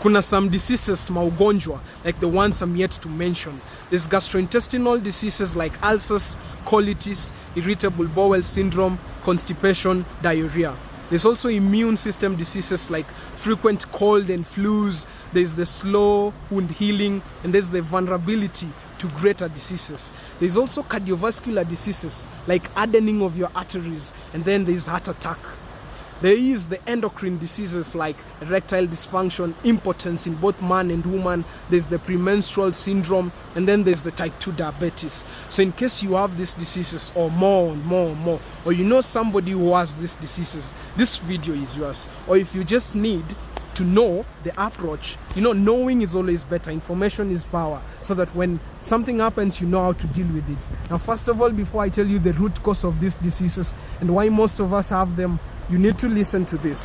Kuna some diseases, maugonjwa, like the ones I'm yet to mention. There's gastrointestinal diseases like ulcers, colitis, irritable bowel syndrome, constipation, diarrhea. There's also immune system diseases like frequent cold and flus. There's the slow wound healing, and there's the vulnerability to greater diseases. There's also cardiovascular diseases like hardening of your arteries, and then there's heart attack. There is the endocrine diseases like erectile dysfunction, impotence in both man and woman. There's the premenstrual syndrome, and then there's the type 2 diabetes. So in case you have these diseases or more, or you know somebody who has these diseases, this video is yours. Or if you just need to know the approach, knowing is always better. Information is power, so that when something happens, you know how to deal with it. Now, first of all, before I tell you the root cause of these diseases and why most of us have them, you need to listen to this.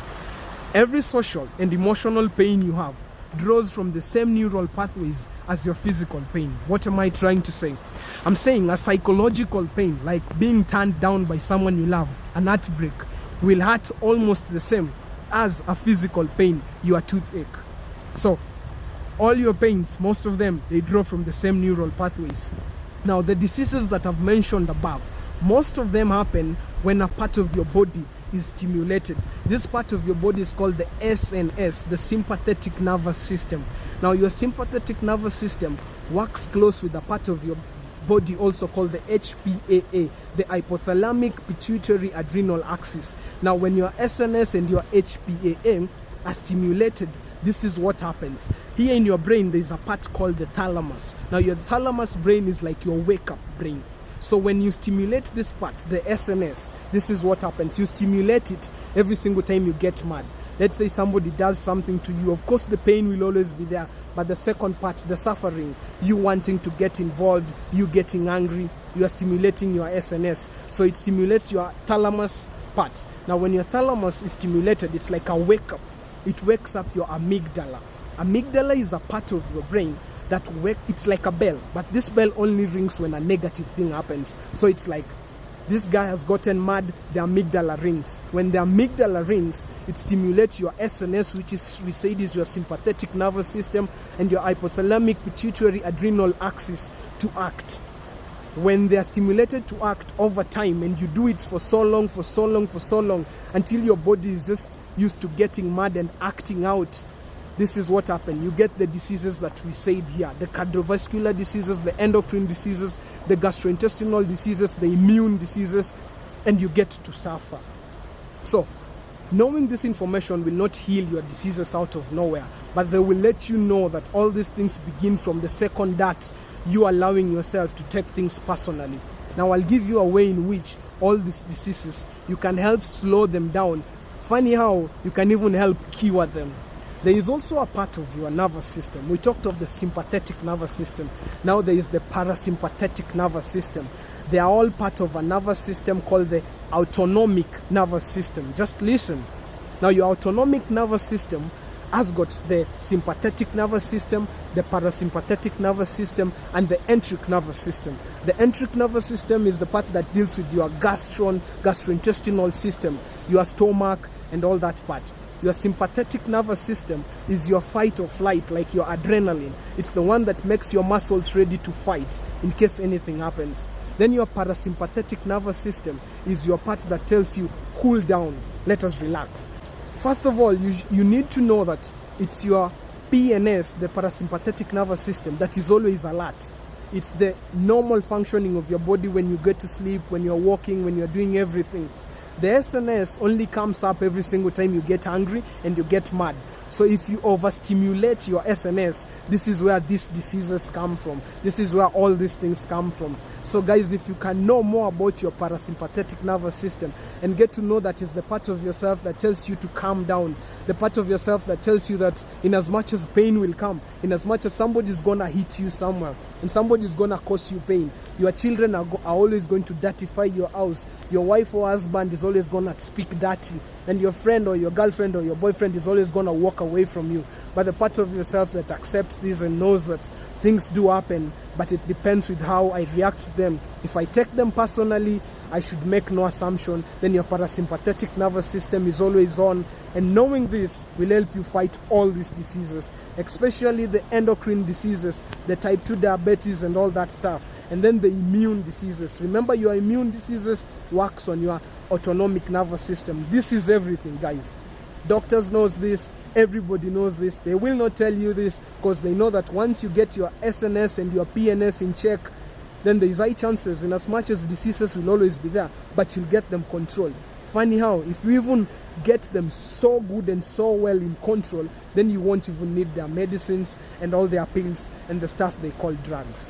Every social and emotional pain you have draws from the same neural pathways as your physical pain. What am I trying to say? I'm saying a psychological pain, like being turned down by someone you love, an heartbreak, will hurt almost the same as a physical pain, your toothache. So all your pains, most of them, they draw from the same neural pathways. Now, the diseases that I've mentioned above, most of them happen when a part of your body is stimulated. This part of your body is called the SNS, the sympathetic nervous system. Now, your sympathetic nervous system works close with a part of your body also called the HPAA, the hypothalamic pituitary adrenal axis. Now, when your SNS and your HPAA are stimulated, this is what happens. Here in your brain, there's a part called the thalamus. Now, your thalamus brain is like your wake-up brain. So when you stimulate this part, the SNS, this is what happens. You stimulate it every single time you get mad. Let's say somebody does something to you. Of course, the pain will always be there. But the second part, the suffering, you wanting to get involved, you getting angry, you are stimulating your SNS. So it stimulates your thalamus part. Now, when your thalamus is stimulated, it's like a wake-up. It wakes up your amygdala. Amygdala is a part of your brain it's like a bell, but this bell only rings when a negative thing happens. So it's like this guy has gotten mad, the amygdala rings. When the amygdala rings, it stimulates your SNS, which is, we said, is your sympathetic nervous system, and your hypothalamic pituitary adrenal axis to act. When they are stimulated to act over time, and you do it for so long, until your body is just used to getting mad and acting out, this is what happens. You get the diseases that we said here, the cardiovascular diseases, the endocrine diseases, the gastrointestinal diseases, the immune diseases, and you get to suffer. So, knowing this information will not heal your diseases out of nowhere, but they will let you know that all these things begin from the second that you allowing yourself to take things personally. Now, I'll give you a way in which all these diseases, you can help slow them down. Funny how you can even help cure them. There is also a part of your nervous system. We talked of the sympathetic nervous system. Now there is the parasympathetic nervous system. They are all part of a nervous system called the autonomic nervous system. Just listen. Now, your autonomic nervous system has got the sympathetic nervous system, the parasympathetic nervous system, and the enteric nervous system. The enteric nervous system is the part that deals with your gastrointestinal system, your stomach, and all that part. Your sympathetic nervous system is your fight or flight, like your adrenaline. It's the one that makes your muscles ready to fight in case anything happens. Then your parasympathetic nervous system is your part that tells you, cool down, let us relax. First of all, you need to know that it's your PNS, the parasympathetic nervous system, that is always alert. It's the normal functioning of your body when you get to sleep, when you're walking, when you're doing everything. The SNS only comes up every single time you get angry and you get mad. So if you overstimulate your SNS, this is where these diseases come from. This is where all these things come from. So guys, if you can know more about your parasympathetic nervous system and get to know that is the part of yourself that tells you to calm down, the part of yourself that tells you that in as much as pain will come, in as much as somebody's gonna hit you somewhere and somebody's gonna cause you pain, your children are always going to dirtify your house, your wife or husband is always gonna speak dirty, and your friend or your girlfriend or your boyfriend is always going to walk away from you. But the part of yourself that accepts this and knows that things do happen, but it depends with how I react to them. If I take them personally, I should make no assumption. Then your parasympathetic nervous system is always on, and knowing this will help you fight all these diseases, especially the endocrine diseases, the type 2 diabetes and all that stuff, and then the immune diseases. Remember, your immune diseases works on your autonomic nervous system. This is everything, guys. Doctors knows this, everybody knows this. They will not tell you this because they know that once you get your SNS and your PNS in check, then there is high chances, in as much as diseases will always be there, but you'll get them controlled. Funny how, if you even get them so good and so well in control, then you won't even need their medicines and all their pills and the stuff they call drugs.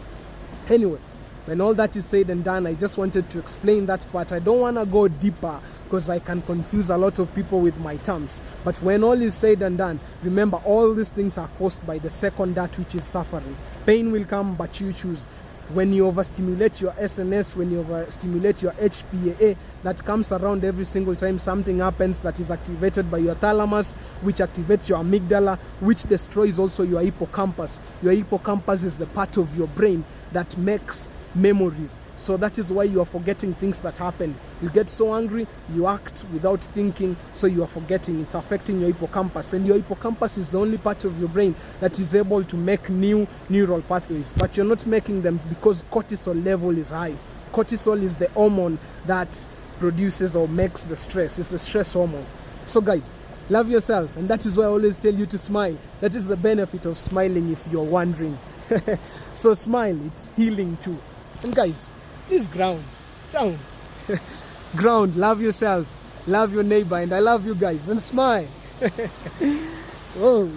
Anyway, when all that is said and done, I just wanted to explain that part. I don't want to go deeper because I can confuse a lot of people with my terms. But when all is said and done, remember, all these things are caused by the second that, which is suffering. Pain will come, but you choose. When you overstimulate your SNS, when you overstimulate your HPA, that comes around every single time something happens, that is activated by your thalamus, which activates your amygdala, which destroys also your hippocampus. Your hippocampus is the part of your brain that makes memories. So that is why you are forgetting things that happened. You get so angry, you act without thinking, so you are forgetting. It's affecting your hippocampus, and your hippocampus is the only part of your brain that is able to make new neural pathways, but you're not making them because cortisol level is high. Cortisol is the hormone that produces or makes the stress. It's the stress hormone. So guys, love yourself, and that is why I always tell you to smile. That is the benefit of smiling, if you're wondering. So smile, it's healing too. And guys, please ground. Ground, love yourself, love your neighbor, and I love you guys, and smile. Oh.